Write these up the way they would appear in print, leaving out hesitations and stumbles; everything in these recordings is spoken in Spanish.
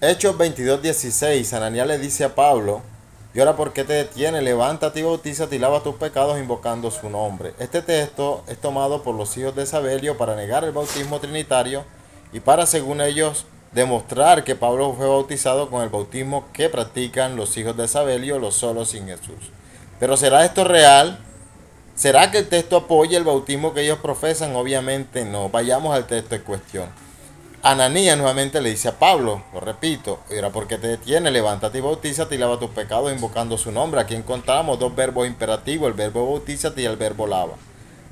Hechos 22:16, Ananías le dice a Pablo, ¿y ahora por qué te detienes? Levántate y bautízate y lava tus pecados invocando su nombre. Este texto es tomado por los hijos de Sabelio para negar el bautismo trinitario y para, según ellos, demostrar que Pablo fue bautizado con el bautismo que practican los hijos de Sabelio, los solos sin Jesús. Pero ¿será esto real? ¿Será que el texto apoya el bautismo que ellos profesan? Obviamente no. Vayamos al texto en cuestión. Ananías nuevamente le dice a Pablo, lo repito, ¿era por qué te detienes? Levántate y bautízate y lava tus pecados invocando su nombre. Aquí encontramos dos verbos imperativos, el verbo bautízate y el verbo lava.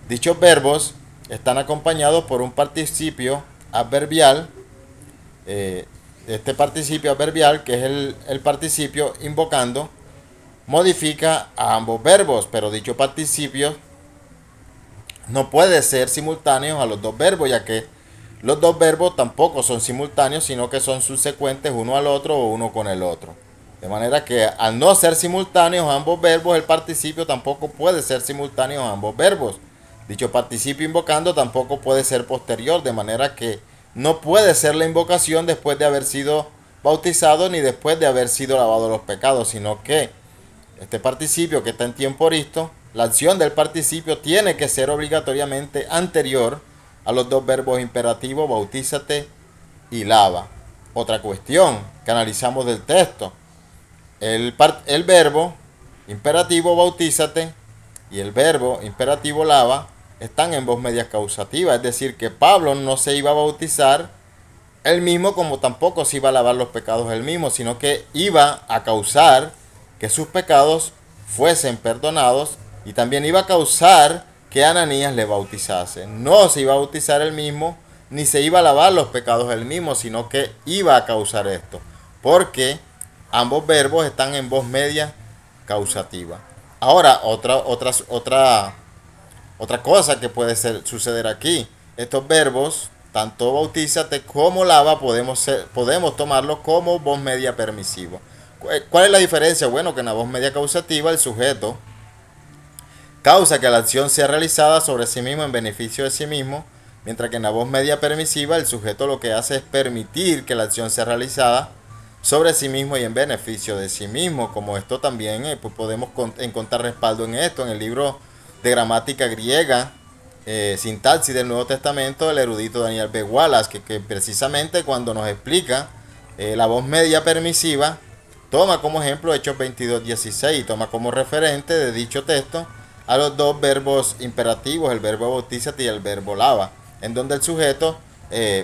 Dichos verbos están acompañados por un participio adverbial. Este participio adverbial, que es el participio invocando, modifica a ambos verbos, pero dicho participio no puede ser simultáneo a los dos verbos, ya que los dos verbos tampoco son simultáneos, sino que son subsecuentes uno al otro o uno con el otro. De manera que al no ser simultáneos ambos verbos, el participio tampoco puede ser simultáneo a ambos verbos. Dicho participio invocando tampoco puede ser posterior, de manera que no puede ser la invocación después de haber sido bautizado ni después de haber sido lavado los pecados, sino que este participio que está en tiempo aoristo, la acción del participio tiene que ser obligatoriamente anterior a los dos verbos imperativos bautízate y lava. Otra cuestión que analizamos del texto. El verbo imperativo bautízate y el verbo imperativo lava están en voz media causativa. Es decir, que Pablo no se iba a bautizar él mismo como tampoco se iba a lavar los pecados él mismo, sino que iba a causar que sus pecados fuesen perdonados y también iba a causar que Ananías le bautizase. No se iba a bautizar él mismo, ni se iba a lavar los pecados él mismo, sino que iba a causar esto. Porque ambos verbos están en voz media causativa. Ahora, otra cosa que puede suceder aquí. Estos verbos, tanto bautízate como lava, podemos tomarlos como voz media permisiva. ¿Cuál es la diferencia? Bueno, que en la voz media causativa el sujeto causa que la acción sea realizada sobre sí mismo en beneficio de sí mismo, mientras que en la voz media permisiva el sujeto lo que hace es permitir que la acción sea realizada sobre sí mismo y en beneficio de sí mismo. Como esto también pues podemos encontrar respaldo en esto, en el libro de gramática griega, sintaxis del Nuevo Testamento, del erudito Daniel B. Wallace, que precisamente cuando nos explica la voz media permisiva, toma como ejemplo Hechos 22:16 y toma como referente de dicho texto a los dos verbos imperativos, el verbo bautízate y el verbo lava, en donde el sujeto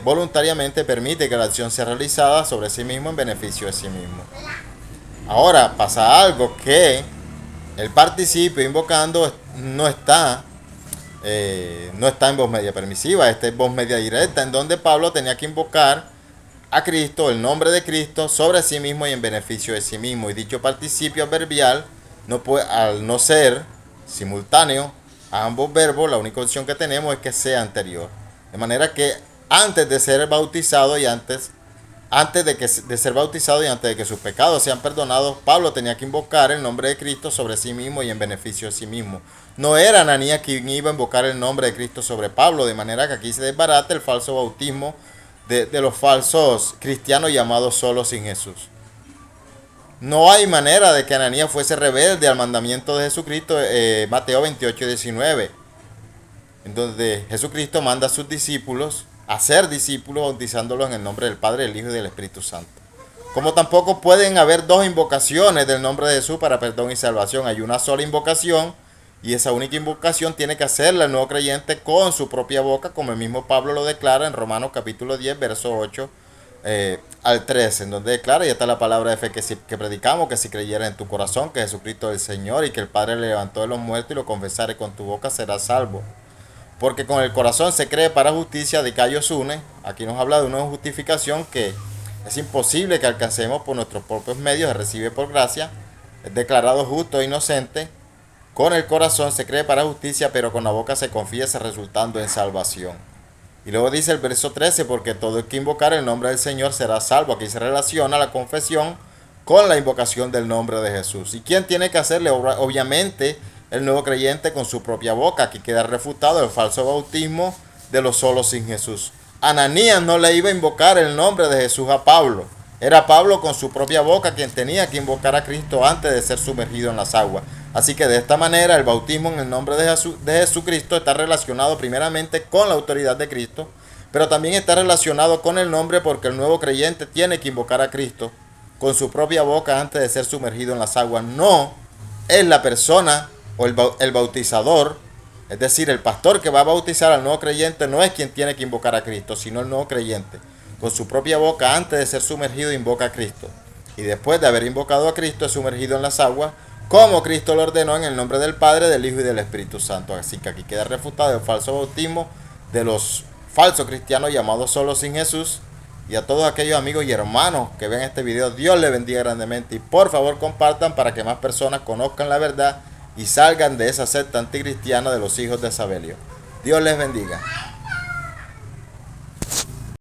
voluntariamente permite que la acción sea realizada sobre sí mismo en beneficio de sí mismo. Ahora pasa algo, que el participio invocando no está en voz media permisiva, esta es voz media directa, en donde Pablo tenía que invocar a Cristo, el nombre de Cristo, sobre sí mismo y en beneficio de sí mismo. Y dicho participio adverbial, al no ser simultáneo a ambos verbos, la única opción que tenemos es que sea anterior. De manera que antes de ser bautizado y de ser bautizado y antes de que sus pecados sean perdonados, Pablo tenía que invocar el nombre de Cristo sobre sí mismo y en beneficio de sí mismo. No era Ananías quien iba a invocar el nombre de Cristo sobre Pablo, de manera que aquí se desbarata el falso bautismo de los falsos cristianos llamados solos sin Jesús. No hay manera de que Ananías fuese rebelde al mandamiento de Jesucristo, Mateo 28:19, en donde Jesucristo manda a sus discípulos a ser discípulos bautizándolos en el nombre del Padre, del Hijo y del Espíritu Santo. Como tampoco pueden haber dos invocaciones del nombre de Jesús para perdón y salvación. Hay una sola invocación y esa única invocación tiene que hacerla el nuevo creyente con su propia boca, como el mismo Pablo lo declara en Romanos capítulo 10, verso 8 al 13, en donde declara, y esta es la palabra de fe que predicamos, que si creyeras en tu corazón que Jesucristo es el Señor y que el Padre le levantó de los muertos y lo confesares con tu boca, serás salvo. Porque con el corazón se cree para justicia, de Callos une. Aquí nos habla de una justificación que es imposible que alcancemos por nuestros propios medios, se recibe por gracia, es declarado justo e inocente. Con el corazón se cree para justicia, pero con la boca se confiesa, resultando en salvación. Y luego dice el verso 13, porque todo el que invocar el nombre del Señor será salvo. Aquí se relaciona la confesión con la invocación del nombre de Jesús. ¿Y quién tiene que hacerle? Obviamente el nuevo creyente con su propia boca. Aquí queda refutado el falso bautismo de los solos sin Jesús. Ananías no le iba a invocar el nombre de Jesús a Pablo. Era Pablo con su propia boca quien tenía que invocar a Cristo antes de ser sumergido en las aguas. Así que de esta manera el bautismo en el nombre de Jesucristo está relacionado primeramente con la autoridad de Cristo, pero también está relacionado con el nombre porque el nuevo creyente tiene que invocar a Cristo con su propia boca antes de ser sumergido en las aguas. No es la persona o el bautizador, es decir, el pastor que va a bautizar al nuevo creyente no es quien tiene que invocar a Cristo, sino el nuevo creyente. Con su propia boca antes de ser sumergido invoca a Cristo. Y después de haber invocado a Cristo es sumergido en las aguas como Cristo lo ordenó en el nombre del Padre, del Hijo y del Espíritu Santo. Así que aquí queda refutado el falso bautismo de los falsos cristianos llamados solos sin Jesús. Y a todos aquellos amigos y hermanos que ven este video, Dios les bendiga grandemente. Y por favor compartan para que más personas conozcan la verdad y salgan de esa secta anticristiana de los hijos de Sabelio. Dios les bendiga.